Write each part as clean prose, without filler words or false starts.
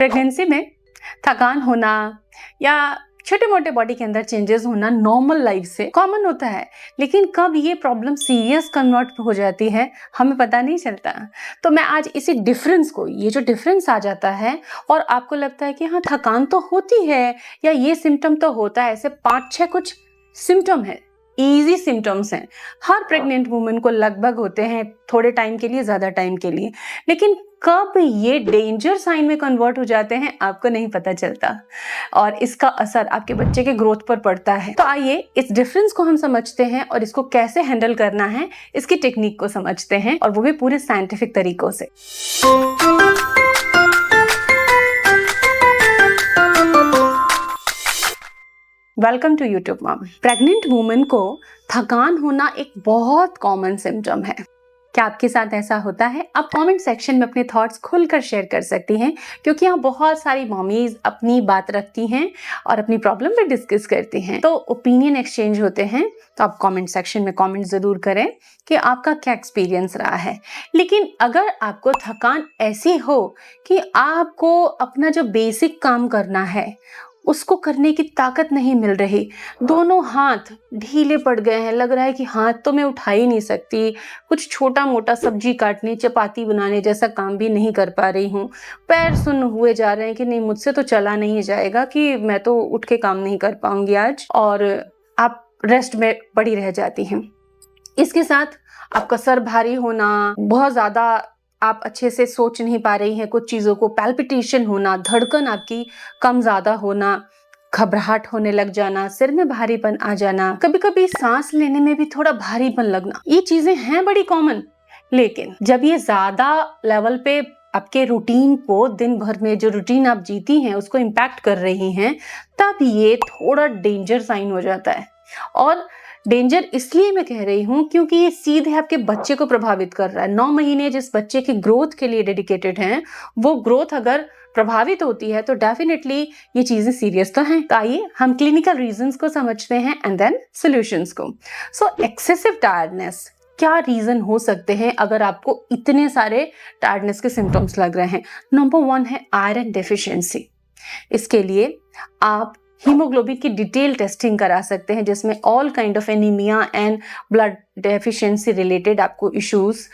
Pregnancy में थकान होना या छोटे मोटे बॉडी के अंदर चेंजेस होना नॉर्मल लाइफ से कॉमन होता है, लेकिन कब ये प्रॉब्लम सीरियस कन्वर्ट हो जाती है हमें पता नहीं चलता। तो मैं आज इसी डिफरेंस को, ये जो डिफरेंस आ जाता है और आपको लगता है कि हाँ थकान तो होती है या ये सिम्टम तो होता है, ऐसे 5-6 कुछ सिम्टम है, इजी सिम्टम्स हैं, हर प्रेग्नेंट वुमेन को लगभग होते हैं, थोड़े टाइम के लिए, ज्यादा टाइम के लिए, लेकिन कब ये डेंजर साइन में कन्वर्ट हो जाते हैं आपको नहीं पता चलता और इसका असर आपके बच्चे के ग्रोथ पर पड़ता है। तो आइए इस डिफरेंस को हम समझते हैं और इसको कैसे हैंडल करना है, इसकी टेक्निक को समझते हैं, और वो भी पूरे साइंटिफिक तरीकों से। Welcome to YouTube mom. Pregnant women को थकान होना एक बहुत कॉमन सिम्टम है। क्या आपके साथ ऐसा होता है? आप कमेंट सेक्शन में अपने थॉट्स खुलकर शेयर कर सकती हैं, क्योंकि यहाँ बहुत सारी मॉमीज अपनी बात रखती हैं और अपनी प्रॉब्लम पे डिस्कस करती हैं, तो ओपिनियन एक्सचेंज होते हैं। तो आप कमेंट सेक्शन में कमेंट जरूर करें कि आपका क्या एक्सपीरियंस रहा है। लेकिन अगर आपको थकान ऐसी हो कि आपको अपना जो बेसिक काम करना है उसको करने की ताकत नहीं मिल रही, दोनों हाथ ढीले पड़ गए हैं, लग रहा है कि हाथ तो मैं उठा ही नहीं सकती, कुछ छोटा मोटा सब्जी काटने, चपाती बनाने जैसा काम भी नहीं कर पा रही हूँ, पैर सुन्न हुए जा रहे हैं कि नहीं मुझसे तो चला नहीं जाएगा, कि मैं तो उठ के काम नहीं कर पाऊंगी आज, और आप रेस्ट में पड़ी रह जाती हैं। इसके साथ आपका सर भारी होना, बहुत ज्यादा आप अच्छे से सोच नहीं पा रही हैं कुछ चीज़ों को, पैल्पिटेशन होना, धड़कन आपकी कम ज़्यादा होना, घबराहट होने लग जाना, सिर में भारीपन आ जाना, कभी कभी सांस लेने में भी थोड़ा भारीपन लगना, ये चीज़ें हैं बड़ी कॉमन। लेकिन जब ये ज़्यादा लेवल पे आपके रूटीन को, दिन भर में जो रूटीन आप जीती हैं उसको इम्पैक्ट कर रही हैं, तब ये थोड़ा डेंजर साइन हो जाता है। और डेंजर इसलिए मैं कह रही हूँ क्योंकि ये सीधे आपके बच्चे को प्रभावित कर रहा है। 9 महीने जिस बच्चे की ग्रोथ के लिए डेडिकेटेड हैं, वो ग्रोथ अगर प्रभावित होती है तो डेफिनेटली ये चीजें सीरियस तो हैं। तो आइए हम क्लिनिकल रीजंस को समझते हैं एंड देन सॉल्यूशंस को। सो एक्सेसिव टायर्डनेस, क्या रीजन हो सकते हैं अगर आपको इतने सारे टायर्डनेस के सिम्टम्स लग रहे हैं? नंबर 1 है आयरन डेफिशिएंसी। इसके लिए आप हीमोग्लोबिन की डिटेल टेस्टिंग करा सकते हैं, जिसमें all kind of anaemia and blood deficiency related आपको इश्यूज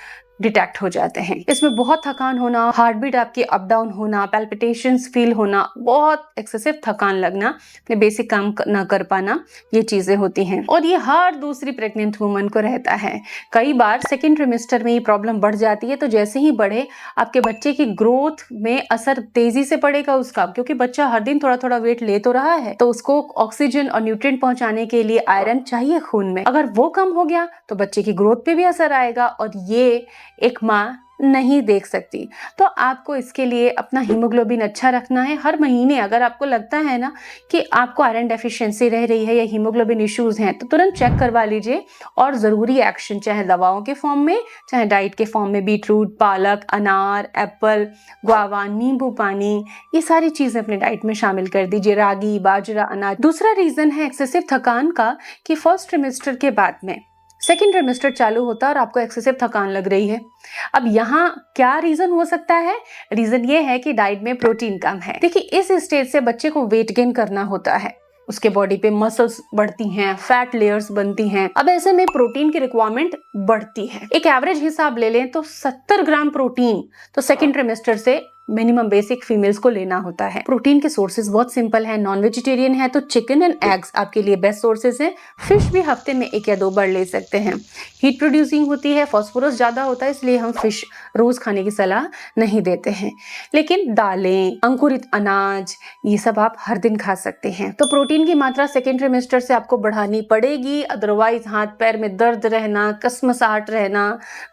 डिटेक्ट हो जाते हैं। इसमें बहुत थकान होना, हार्ट बीट आपकी अप डाउन होना, पैल्पिटेशंस फील होना, बहुत एक्सेसिव थकान लगना, अपने बेसिक काम ना कर पाना, ये चीजें होती हैं। और ये हर दूसरी प्रेग्नेंट वुमन को रहता है। कई बार सेकेंड ट्रिमेस्टर में ये प्रॉब्लम बढ़ जाती है, तो जैसे ही बढ़े आपके बच्चे की ग्रोथ में असर तेजी से पड़ेगा उसका, क्योंकि बच्चा हर दिन थोड़ा थोड़ा वेट ले तो रहा है, तो उसको ऑक्सीजन और न्यूट्रिएंट पहुंचाने के लिए आयरन चाहिए खून में। अगर वो कम हो गया तो बच्चे की ग्रोथ पे भी असर आएगा और ये एक माँ नहीं देख सकती। तो आपको इसके लिए अपना हीमोग्लोबिन अच्छा रखना है। हर महीने अगर आपको लगता है ना कि आपको आयरन डेफिशिएंसी रह रही है या हीमोग्लोबिन इश्यूज हैं, तो तुरंत चेक करवा लीजिए और जरूरी एक्शन, चाहे दवाओं के फॉर्म में चाहे डाइट के फॉर्म में, बीटरूट, पालक, अनार, एप्पल, गुआवा, नींबू पानी, ये सारी चीजें अपने डाइट में शामिल कर दीजिए, रागी, बाजरा, अनाज। दूसरा रीजन है एक्सेसिव थकान का कि फर्स्ट ट्रिमेस्टर के बाद में सेकेंड ट्रिमेस्टर चालू होता है और आपको एक्सेसिव थकान लग रही है। अब यहाँ क्या रीजन हो सकता है? रीजन ये है कि डाइट में प्रोटीन कम है। देखिए इस स्टेज से बच्चे को वेट गेन करना होता है, उसके बॉडी पे मसल्स बढ़ती हैं, फैट लेयर्स बनती हैं। अब ऐसे में प्रोटीन की रिक्वायरमेंट बढ़ती है। एक एवरेज हिसाब ले लें तो 70 ग्राम प्रोटीन तो सेकेंड ट्रिमेस्टर से मिनिमम बेसिक फीमेल्स को लेना होता है। प्रोटीन के सोर्सेज बहुत सिंपल है। नॉन वेजिटेरियन है तो चिकन एंड एग्स आपके लिए बेस्ट सोर्सेज हैं। फिश भी हफ्ते में 1 या 2 बार ले सकते हैं। हीट प्रोड्यूसिंग होती है, फास्फोरस ज्यादा होता है, इसलिए हम फिश रोज खाने की सलाह नहीं देते हैं। लेकिन दालें, अंकुरित अनाज, ये सब आप हर दिन खा सकते हैं। तो प्रोटीन की मात्रा सेकेंड ट्रिमेस्टर से आपको बढ़ानी पड़ेगी, अदरवाइज हाथ पैर में दर्द रहना, कसमसाहट रहना,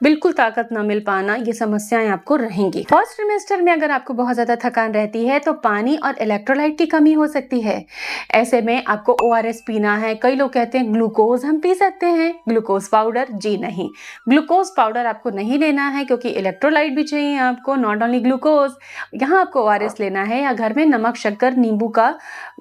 बिल्कुल ताकत न मिल पाना, ये समस्याएं आपको रहेंगी। फर्स्ट ट्रिमेस्टर में अगर आपको बहुत ज्यादा थकान रहती है तो पानी और इलेक्ट्रोलाइट की कमी हो सकती है। ऐसे में आपको ORS पीना है। कई लोग कहते हैं ग्लूकोज हम पी सकते हैं, ग्लूकोज पाउडर। जी नहीं, ग्लूकोज पाउडर आपको नहीं लेना है, क्योंकि इलेक्ट्रोलाइट भी चाहिए आपको, नॉट ओनली ग्लूकोज। यहाँ आपको ORS लेना है या घर में नमक, शक्कर, नींबू का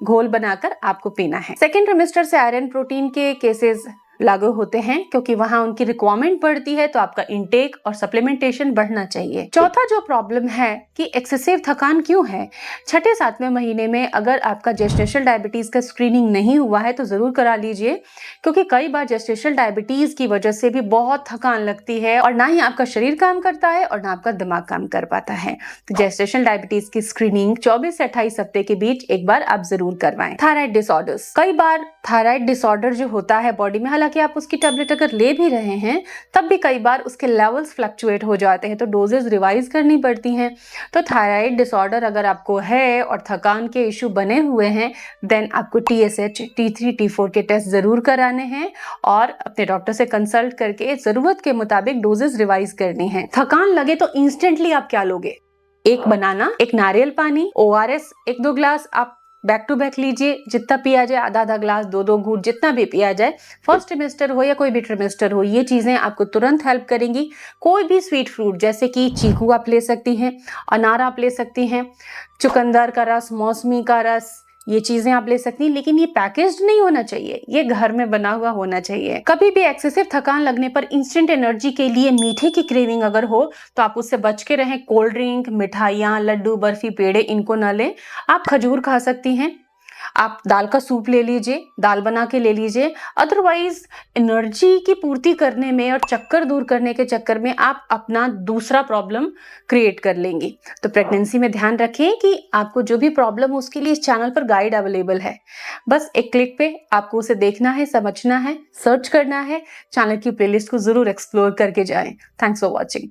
घोल बनाकर आपको पीना है। सेकेंड ट्रिमेस्टर से आयरन प्रोटीन के केसेस लागू होते हैं, क्योंकि वहां उनकी रिक्वायरमेंट बढ़ती है, तो आपका इंटेक और सप्लीमेंटेशन बढ़ना चाहिए। चौथा जो प्रॉब्लम है कि एक्सेसिव थकान क्यों है, छठे सातवें महीने में अगर आपका जेस्टेशनल डायबिटीज का स्क्रीनिंग नहीं हुआ है तो जरूर करा लीजिए, क्योंकि कई बार जेस्टेशनल डायबिटीज की वजह से भी बहुत थकान लगती है और ना ही आपका शरीर काम करता है और ना आपका दिमाग काम कर पाता है। तो जेस्टेशनल डायबिटीज की स्क्रीनिंग 24 से 28 हफ्ते के बीच एक बार आप जरूर करवाएं। थायराइड डिसऑर्डर्स, कई बार थायराइड डिसऑर्डर जो होता है बॉडी में, हालांकि आप उसकी टेबलेट अगर ले भी रहे हैं तब भी कई बार उसके लेवल्स फ्लक्चुएट हो जाते हैं, तो डोजेस रिवाइज करनी पड़ती हैं। तो थायराइड डिसऑर्डर अगर आपको है और थकान के इश्यू बने हुए हैं, देन आपको TSH, T3, T4 के टेस्ट जरूर कराने हैं और अपने डॉक्टर से कंसल्ट करके जरूरत के मुताबिक डोजेस रिवाइज करनी है। थकान लगे तो इंस्टेंटली आप क्या लोगे? एक बनाना, एक नारियल पानी, ORS 1-2 ग्लास आप बैक टू बैक लीजिए, जितना पिया जाए, आधा ग्लास, 2 घूंट, जितना भी पिया जाए। फर्स्ट ट्रिमेस्टर हो या कोई भी ट्रिमेस्टर हो, ये चीजें आपको तुरंत हेल्प करेंगी। कोई भी स्वीट फ्रूट जैसे कि चीकू आप ले सकती हैं, अनार आप ले सकती हैं, चुकंदर का रस, मौसमी का रस, ये चीजें आप ले सकती हैं, लेकिन ये पैकेज्ड नहीं होना चाहिए, ये घर में बना हुआ होना चाहिए। कभी भी एक्सेसिव थकान लगने पर इंस्टेंट एनर्जी के लिए मीठे की क्रेविंग अगर हो तो आप उससे बच के रहें। कोल्ड ड्रिंक, मिठाइयाँ, लड्डू, बर्फी, पेड़े, इनको न लें। आप खजूर खा सकती हैं, आप दाल का सूप ले लीजिए, दाल बना के ले लीजिए। अदरवाइज एनर्जी की पूर्ति करने में और चक्कर दूर करने के चक्कर में आप अपना दूसरा प्रॉब्लम क्रिएट कर लेंगी। तो प्रेगनेंसी में ध्यान रखें कि आपको जो भी प्रॉब्लम हो उसके लिए इस चैनल पर गाइड अवेलेबल है। बस एक क्लिक पे आपको उसे देखना है, समझना है, सर्च करना है। चैनल की प्लेलिस्ट को जरूर एक्सप्लोर करके जाएं। Thanks for watching.